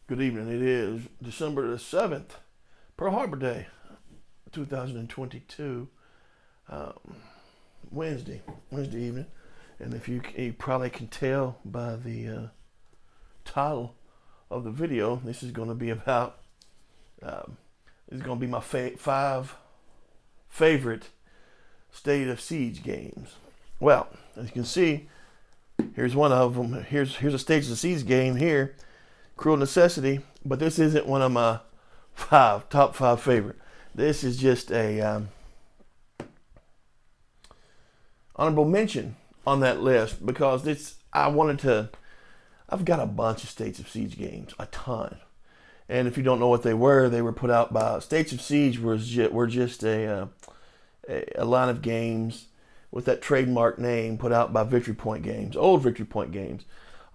Good evening. It is December the 7th, Pearl Harbor Day, 2022, um, Wednesday evening. And if you probably can tell by the title of the video, this is going to be about, this is going to be my five favorite State of Siege games. Well, as you can see, here's one of them. Here's a State of Siege game here. Cruel Necessity, but this isn't one of my top five favorite. This is just a honorable mention on that list because I've got a bunch of States of Siege games, a ton. And if you don't know what they were put out by States of Siege were just a line of games with that trademark name put out by Victory Point Games, old Victory Point Games.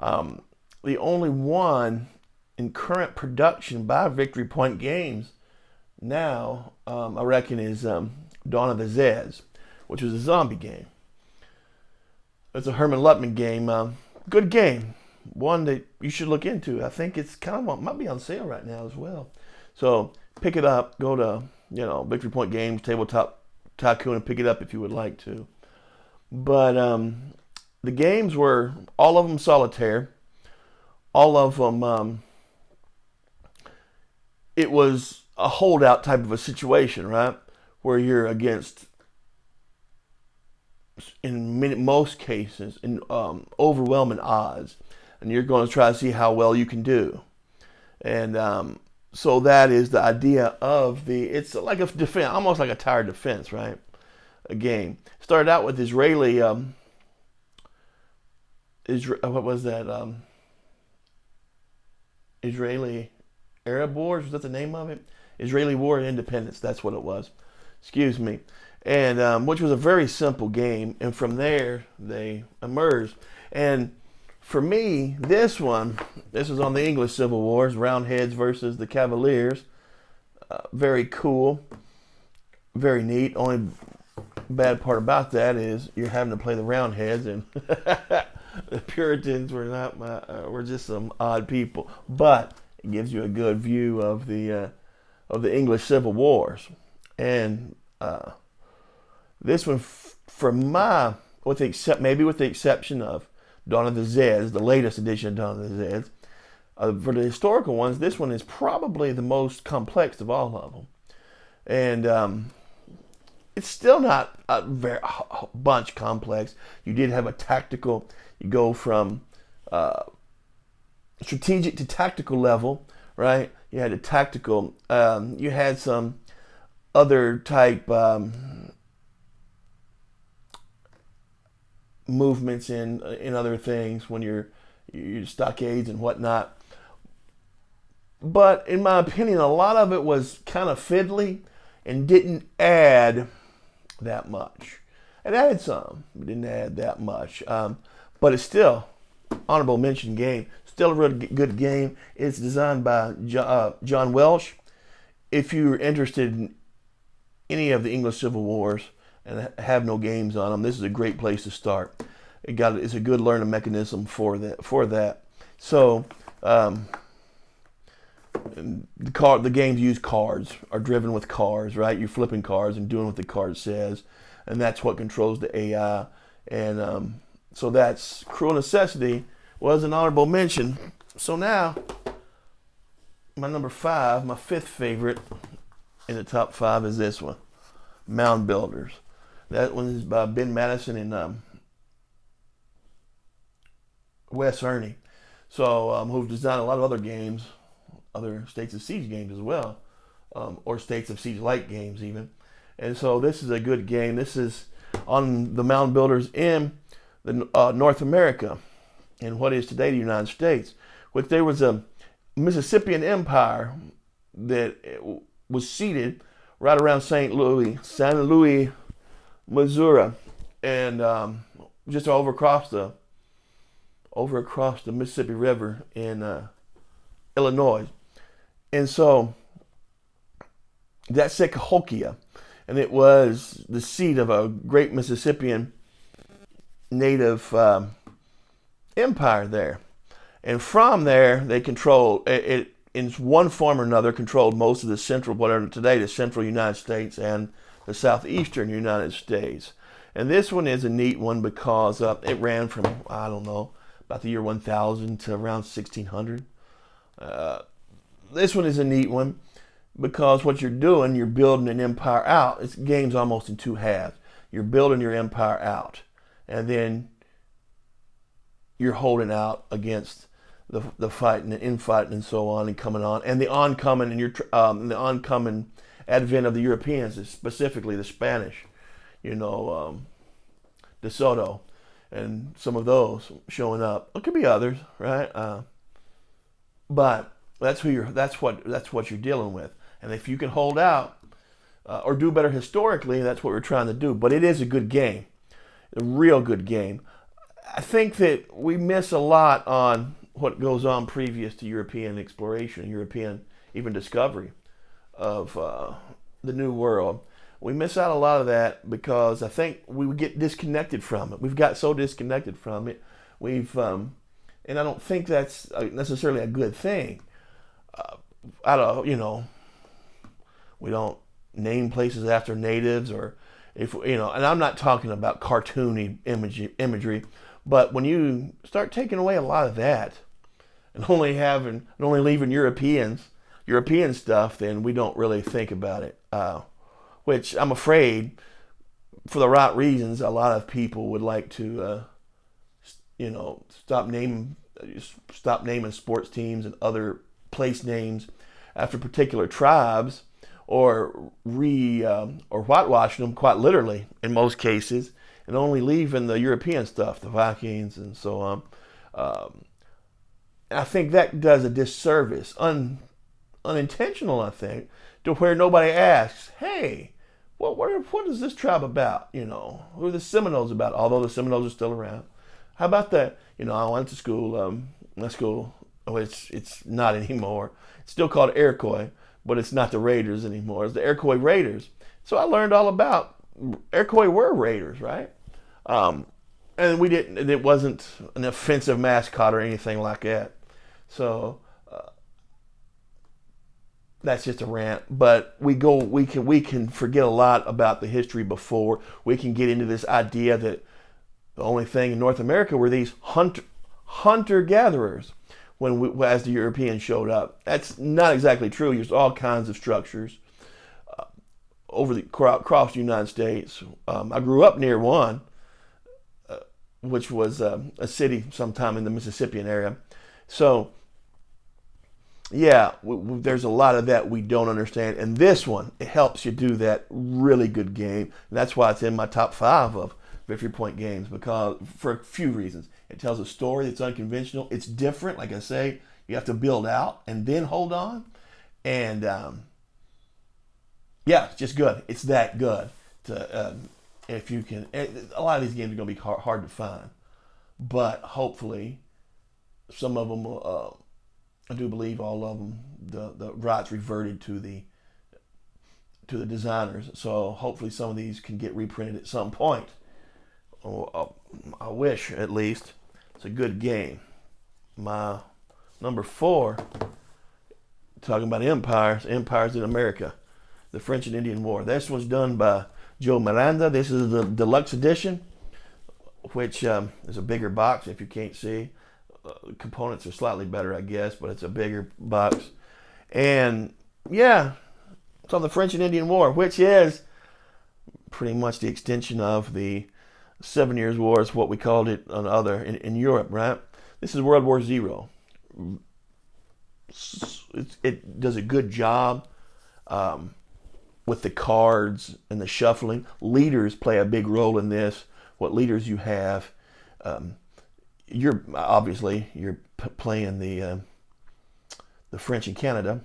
The only one in current production by Victory Point Games now, I reckon, is Dawn of the Zeds, which was a zombie game. It's a Herman Luttman game. Good game. One that you should look into. I think it's might be on sale right now as well. So pick it up. Go to Victory Point Games, Tabletop Tycoon, and pick it up if you would like to. But the games were all of them solitaire. All of them, it was a holdout type of a situation, right? Where you're against, in most cases, in overwhelming odds. And you're going to try to see how well you can do. And so that is the idea of it's like a defense, almost like a tower defense, right? A game. Started out with Israeli, what was that? Israeli Arab Wars, was that the name of it? Israeli War of Independence, that's what it was. Excuse me. And which was a very simple game, and from there they emerged. And for me, this was on the English Civil Wars, Roundheads versus the Cavaliers. Very cool, very neat. Only bad part about that is you're having to play the Roundheads, and the Puritans were just some odd people, but it gives you a good view of the English Civil Wars. And this one, with the exception of Dawn of the Zeds, the latest edition of Dawn of the Zeds, for the historical ones, this one is probably the most complex of all of them. And it's still not a bunch complex. You did have a tactical. You go from strategic to tactical level, right? You had a tactical. You had some other type movements in other things when you're stockades and whatnot. But in my opinion, a lot of it was kind of fiddly and didn't add that much. It added some, but didn't add that much. But it's still honorable mention game. Still a really good game. It's designed by John Welsh. If you're interested in any of the English Civil Wars and have no games on them, this is a great place to start. It's a good learning mechanism for that. So the games use cards, are driven with cards, right? You're flipping cards and doing what the card says, and that's what controls the AI. And so that's Cruel Necessity was an honorable mention. So now, my number five, my fifth favorite in the top five is this one, Mound Builders. That one is by Ben Madison and Wes Ernie. So who've designed a lot of other games, other States of Siege games as well, or States of Siege-like games even. And so this is a good game. This is on the Mound Builders in the North America, in what is today the United States. Which there was a Mississippian empire that was seated right around San Luis, Missouri, and just over across the Mississippi River in Illinois. And so that's Cahokia, and it was the seat of a great Mississippian native empire there. And from there, they controlled it. in one form or another, controlled most of the central, whatever today, the central United States and the southeastern United States. And this one is a neat one because it ran from, I don't know, about the year 1000 to around 1600. This one is a neat one because what you're doing, you're building an empire out. It's game's almost in two halves. You're building your empire out, and then you're holding out against the fighting and infighting and so on and coming on, and the oncoming and the oncoming advent of the Europeans, specifically the Spanish, De Soto, and some of those showing up. It could be others, right? But that's what you're dealing with, and if you can hold out or do better historically, that's what we're trying to do. But it is a good game, a real good game. I think that we miss a lot on what goes on previous to European exploration, European even discovery of the New World. We miss out a lot of that because I think we would get disconnected from it. We've got so disconnected from it. And I don't think that's necessarily a good thing. We don't name places after natives, or and I'm not talking about cartoony imagery, but when you start taking away a lot of that and only leaving European stuff, then we don't really think about it. Which I'm afraid, for the right reasons, a lot of people would like to, stop naming sports teams and other place names after particular tribes, or whitewashing them, quite literally in most cases, and only leaving the European stuff, the Vikings and so on. I think that does a disservice, unintentional, I think, to where nobody asks, hey, what is this tribe about? Who are the Seminoles about? Although the Seminoles are still around. How about that? I went to school, it's not anymore. It's still called Iroquois, but it's not the Raiders anymore. It's the Iroquois Raiders. So I learned all about Iroquois were raiders, right? And it wasn't an offensive mascot or anything like that. So that's just a rant. But we can forget a lot about the history before. We can get into this idea that the only thing in North America were these hunter-gatherers as the Europeans showed up. That's not exactly true. There's all kinds of structures across the United States. I grew up near one, which was a city sometime in the Mississippian area. So, yeah, there's a lot of that we don't understand. And this one, it helps you do that. Really good game. And that's why it's in my top 5 of Victory Point games, because for a few reasons. It tells a story that's unconventional. It's different. Like I say, you have to build out and then hold on. And, it's just good. It's that good. If you can, a lot of these games are going to be hard to find. But hopefully, some of them, I do believe all of them, the rights reverted to the designers. So hopefully some of these can get reprinted at some point. I wish, at least. It's a good game. My number 4, talking about empires in America, the French and Indian War. This was done by Joe Miranda. This is the deluxe edition, which is a bigger box if you can't see. Components are slightly better, I guess, but it's a bigger box. And yeah, it's on the French and Indian War, which is pretty much the extension of the 7 Years' War, is what we called it in Europe, right? This is World War Zero. It does a good job with the cards and the shuffling. Leaders play a big role in this. What leaders you have. You're playing the French in Canada,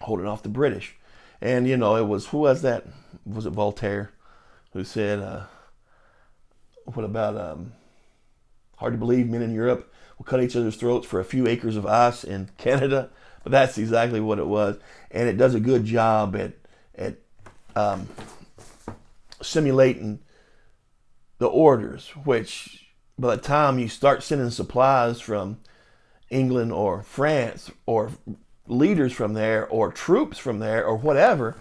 holding off the British. And it was, who was that? Was it Voltaire who said, what about hard to believe men in Europe will cut each other's throats for a few acres of ice in Canada? But that's exactly what it was. And it does a good job at simulating the orders, which by the time you start sending supplies from England or France or leaders from there or troops from there or whatever,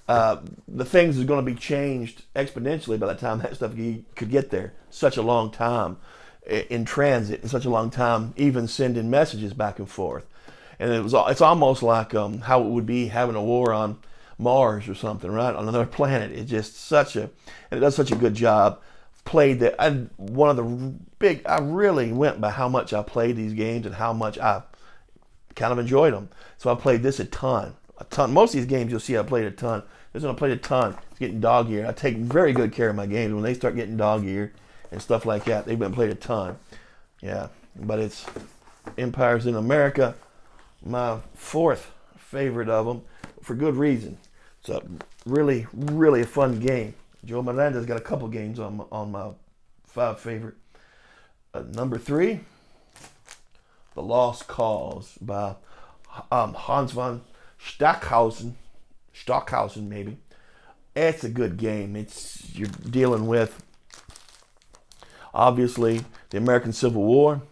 the things is going to be changed exponentially by the time that stuff could get there. Such a long time in transit, and such a long time even sending messages back and forth. And it's almost like how it would be having a war on Mars or something, right, on another planet. It's just and it does such a good job. Played that. I really went by how much I played these games and how much I kind of enjoyed them. So I played this a ton. Most of these games you'll see I played a ton. This one I played a ton. It's getting dog eared. I take very good care of my games. When they start getting dog eared and stuff like that, they've been played a ton. Yeah, but it's Empires in America, my fourth favorite of them, for good reason. It's a really, really a fun game. Joe Miranda's got a couple games on my 5 favorite. Number 3, The Lost Cause by Hans von Stockhausen maybe. It's a good game. You're dealing with obviously the American Civil War.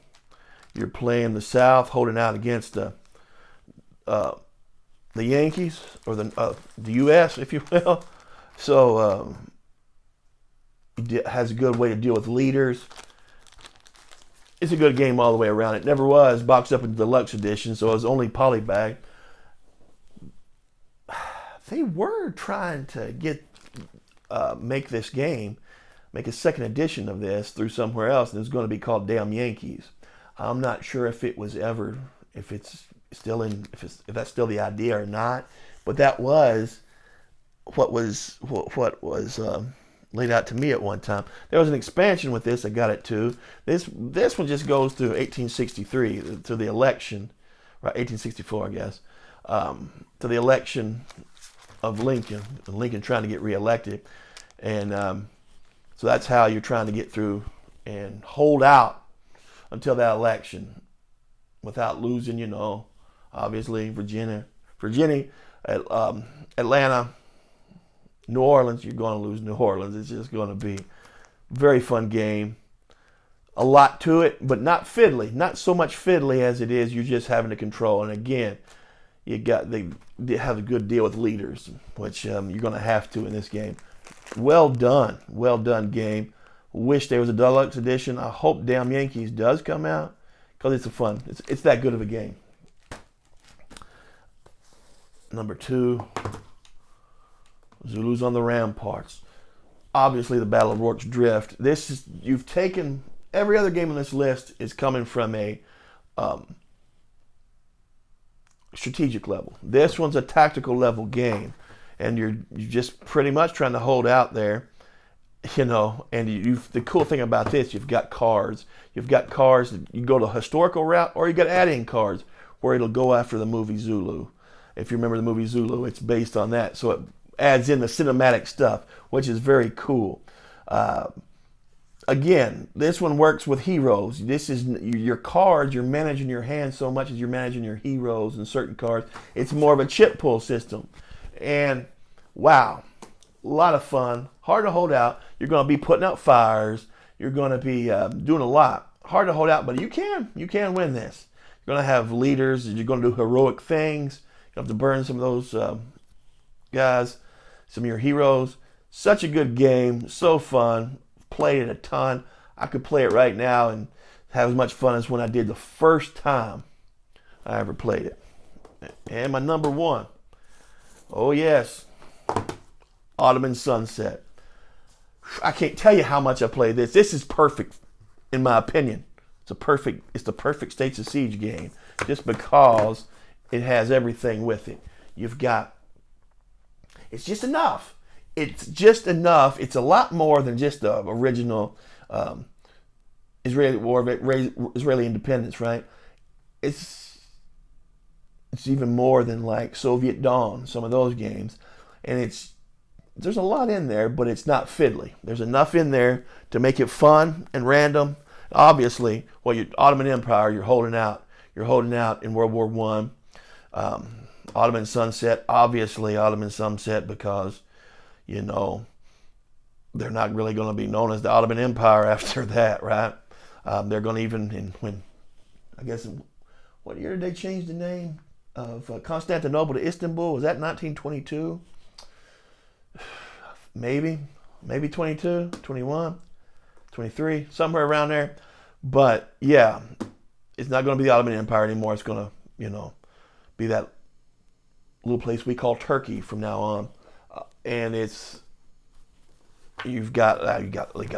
You're playing the South, holding out against the Yankees or the U.S., if you will. So it has a good way to deal with leaders. It's a good game all the way around. It never was boxed up into the deluxe edition, so it was only polybag. They were trying to make this game, make a second edition of this through somewhere else, and it's going to be called Damn Yankees. I'm not sure if that's still the idea or not, but that was what was laid out to me at one time. There was an expansion with this. I got it too. This one just goes through 1863 to the election, right? 1864, I guess, to the election of Lincoln. Lincoln trying to get reelected, and so that's how you're trying to get through and hold out until that election without losing. Obviously Virginia, Atlanta, New Orleans, you're going to lose New Orleans. It's just going to be a very fun game. A lot to it, but not fiddly. Not so much fiddly as it is you're just having to control. And again, they have a good deal with leaders, which you're going to have to in this game. Well done game. Wish there was a deluxe edition. I hope Damn Yankees does come out because it's that good of a game. Number 2. Zulus on the Ramparts. Obviously, the Battle of Rorke's Drift. You've taken every other game on this list is coming from a strategic level. This one's a tactical level game, and you're just pretty much trying to hold out there, And the cool thing about this, you've got cards. You've got cards that you go the historical route, or you got add-in cards where it'll go after the movie Zulu. If you remember the movie Zulu, it's based on that, so it adds in the cinematic stuff, which is very cool. Again, this one works with heroes. This is your cards. You're managing your hand so much as you're managing your heroes and certain cards. It's more of a chip pull system. And wow, a lot of fun. Hard to hold out. You're going to be putting out fires. You're going to be doing a lot. Hard to hold out, but you can win this. You're going to have leaders. You're going to do heroic things. You have to burn some of those guys, some of your heroes. Such a good game. So fun. Played it a ton. I could play it right now and have as much fun as when I did the first time I ever played it. And my number 1. Oh yes. Ottoman Sunset. I can't tell you how much I played this. This is perfect, in my opinion. It's the perfect States of Siege game, just because it has everything with it. It's just enough. It's a lot more than just the original Israeli War of Israeli Independence, right? It's even more than like Soviet Dawn, some of those games, and there's a lot in there, but it's not fiddly. There's enough in there to make it fun and random. Obviously, Ottoman Empire, you're holding out. You're holding out in World War I. Ottoman Sunset, obviously Ottoman Sunset, because they're not really going to be known as the Ottoman Empire after that, right? They're going to what year did they change the name? of Constantinople to Istanbul. Was that 1922? Maybe 22, 21, 23, somewhere around there. But yeah, it's not going to be the Ottoman Empire anymore. It's going to, be that little place we call Turkey from now on. And you've got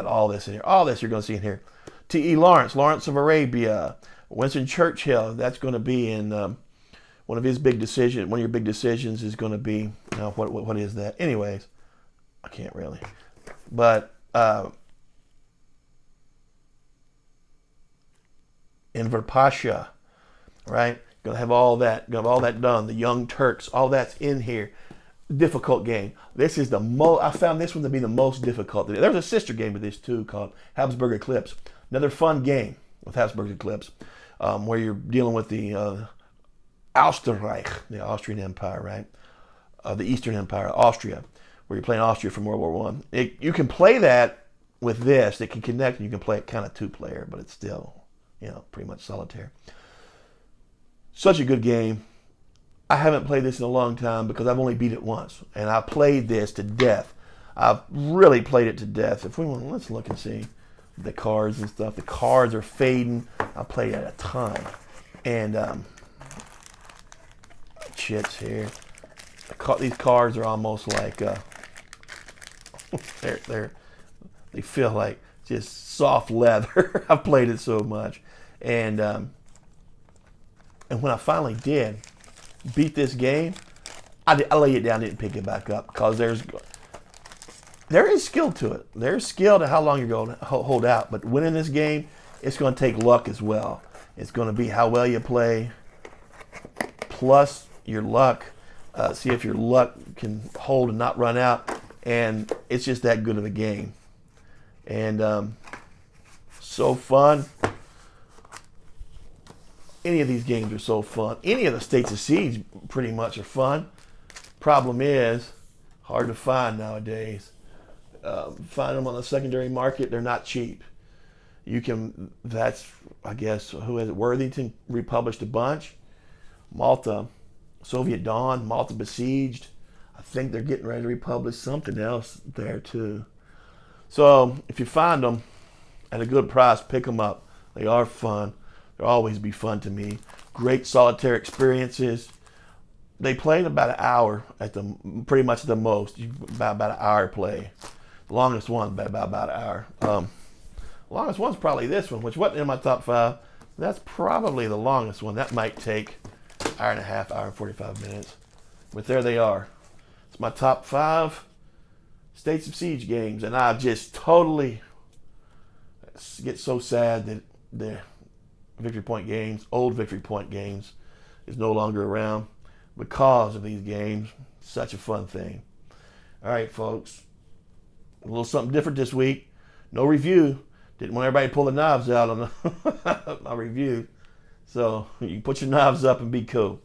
all this in here. All this you're going to see in here. T.E. Lawrence of Arabia, Winston Churchill. That's going to be in one of his big decisions. One of your big decisions is going to be, what is that? Anyways, I can't really. But Enver Pasha, right? Going to have all that. Going to have all that done. The Young Turks. All that's in here. Difficult game. This is the most. I found this one to be the most difficult. There's a sister game of this too called Habsburg Eclipse. Another fun game with Habsburg Eclipse, where you're dealing with the Österreich, the Austrian Empire, right? The Eastern Empire, Austria, where you're playing Austria from World War One. You can play that with this. It can connect, and you can play it kind of two-player, but it's still, pretty much solitaire. Such a good game. I haven't played this in a long time because I've only beat it once, and I played this to death. I've really played it to death. If we want, let's look and see the cards and stuff. The cards are fading. I played it a ton, and chits here. These cards are almost like they feel like just soft leather. I've played it so much, and when I finally did beat this game, I lay it down, didn't pick it back up because there is skill to it. There's skill to how long you're going to hold out. But winning this game, it's going to take luck as well. It's going to be how well you play, plus your luck. See if your luck can hold and not run out. And it's just that good of a game. And so fun. Any of these games are so fun. Any of the States of Siege pretty much are fun. Problem is, hard to find nowadays. Find them on the secondary market. They're not cheap. I guess, who is it? Worthington republished a bunch. Malta, Soviet Dawn, Malta Besieged. I think they're getting ready to republish something else there too. So if you find them at a good price, pick them up. They are fun. They'll always be fun to me. Great solitaire experiences. They play in about an hour pretty much the most. About an hour play. The longest one about an hour. The longest one's probably this one, which wasn't in my top 5. That's probably the longest one. That might take an hour and a half, hour and 45 minutes. But there they are. It's my top 5 States of Siege games, and I just totally get so sad that the Victory Point Games, old Victory Point Games, is no longer around because of these games. Such a fun thing. All right, folks. A little something different this week. No review. Didn't want everybody to pull the knives out on my review. So you can put your knives up and be cool.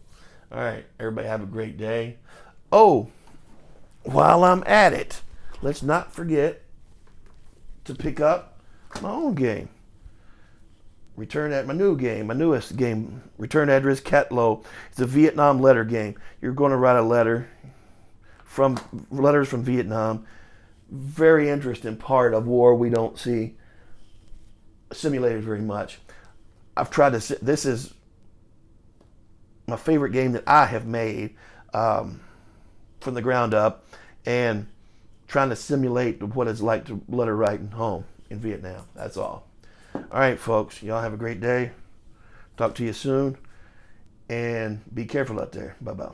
All right. Everybody have a great day. Oh, while I'm at it, let's not forget to pick up my own game. My newest game, Return Address Catlow. It's a Vietnam letter game. You're going to write a letters from Vietnam. Very interesting part of war we don't see simulated very much. This is my favorite game that I have made from the ground up, and trying to simulate what it's like to letter writing home in Vietnam. That's all. All right, folks. Y'all have a great day. Talk to you soon. And be careful out there. Bye-bye.